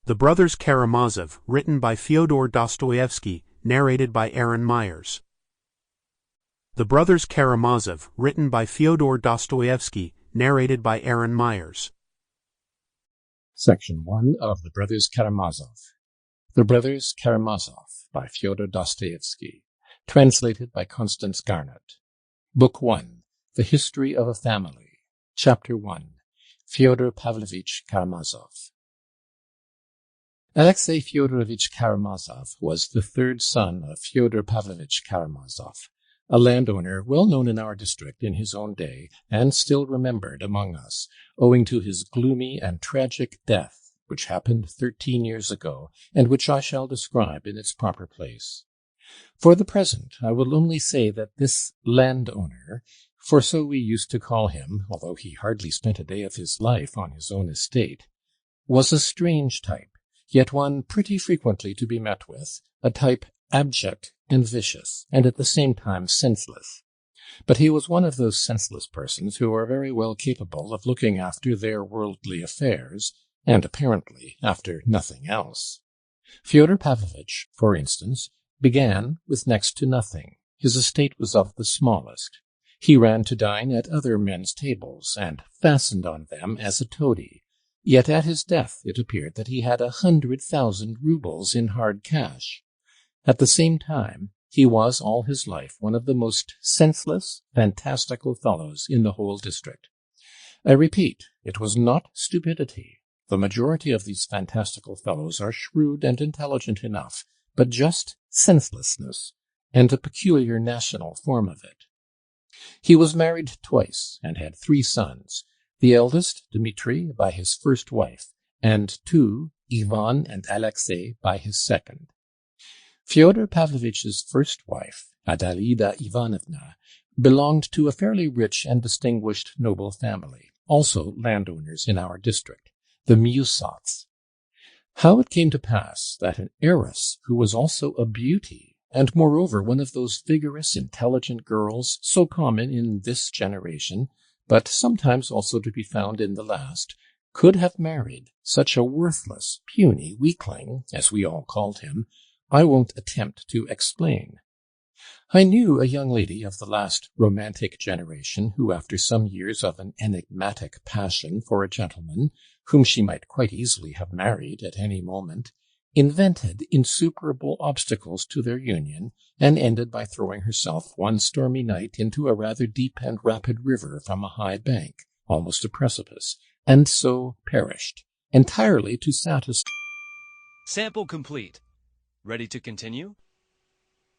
The Brothers Karamazov, written by Fyodor Dostoyevsky, narrated by Aaron Myers. The Brothers Karamazov, written by Fyodor Dostoyevsky, narrated by Aaron Myers. Section 1 of The Brothers Karamazov. The Brothers Karamazov by Fyodor Dostoyevsky, translated by Constance Garnett. Book 1, The History of a Family. Chapter 1, Fyodor Pavlovich Karamazov. Alexei Fyodorovich Karamazov was the third son of Fyodor Pavlovich Karamazov, a landowner well known in our district in his own day and still remembered among us, owing to his gloomy and tragic death, which happened 13 years ago, and which I shall describe in its proper place. For the present, I will only say that this landowner, for so we used to call him, although he hardly spent a day of his life on his own estate, was a strange type, yet one pretty frequently to be met with, a type abject and vicious, and at the same time senseless. But he was one of those senseless persons who are very well capable of looking after their worldly affairs, and apparently after nothing else. Fyodor Pavlovich, for instance, began with next to nothing. His estate was of the smallest. He ran to dine at other men's tables, and fastened on them as a toady. Yet at his death it appeared that he had 100,000 roubles in hard cash. At the same time, he was all his life one of the most senseless, fantastical fellows in the whole district. I repeat, it was not stupidity. The majority of these fantastical fellows are shrewd and intelligent enough, but just senselessness, and a peculiar national form of it. He was married twice, and had 3 sons. The eldest, Dmitri, by his first wife, and 2, Ivan and Alexei, by his second. Fyodor Pavlovich's first wife, Adalida Ivanovna, belonged to a fairly rich and distinguished noble family, also landowners in our district, the Musovs. How it came to pass that an heiress who was also a beauty, and moreover one of those vigorous, intelligent girls so common in this generation, but sometimes also to be found in the last, could have married such a worthless, puny weakling, as we all called him, I won't attempt to explain. I knew a young lady of the last romantic generation who, after some years of an enigmatic passion for a gentleman, whom she might quite easily have married at any moment, invented insuperable obstacles to their union, and ended by throwing herself one stormy night into a rather deep and rapid river from a high bank, almost a precipice, and so perished, entirely to satisfy. Sample complete. Ready to continue?